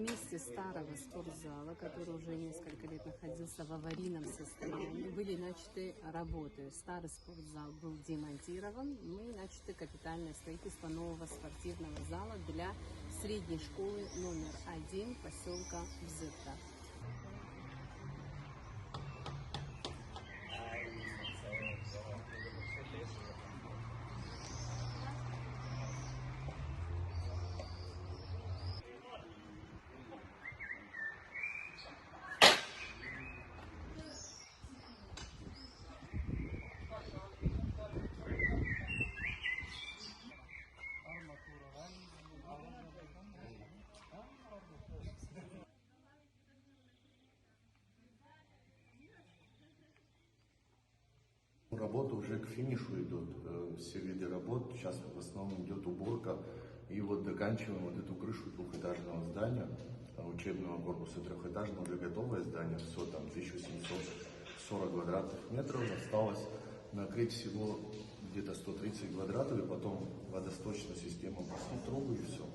месте старого спортзала, который уже несколько лет находился в аварийном состоянии, были начаты работы. Старый спортзал был демонтирован, мы начаты капитальное строительство нового спортивного зала для средней школы номер 1 поселка Бзырта. Работы уже к финишу идут, все виды работ, сейчас в основном идет уборка, и вот заканчиваем вот эту крышу двухэтажного здания, учебного корпуса трехэтажного, уже готовое здание, все там 1740 квадратных метров, осталось накрыть всего где-то 130 квадратов, и потом водосточная система, пустить трубы и все.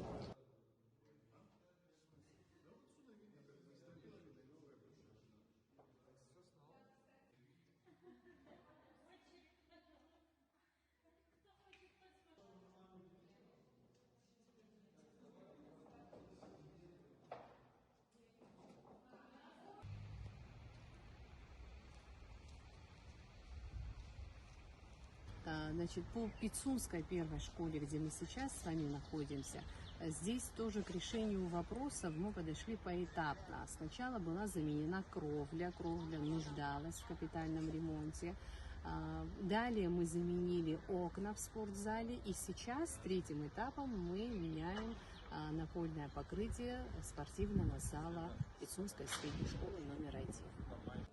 Значит, по Пицунской первой школе, где мы сейчас с вами находимся, здесь тоже к решению вопросов мы подошли поэтапно. Сначала была заменена кровля нуждалась в капитальном ремонте. Далее мы заменили окна в спортзале, и сейчас третьим этапом мы меняем напольное покрытие спортивного зала Пицунской средней школы номер 1.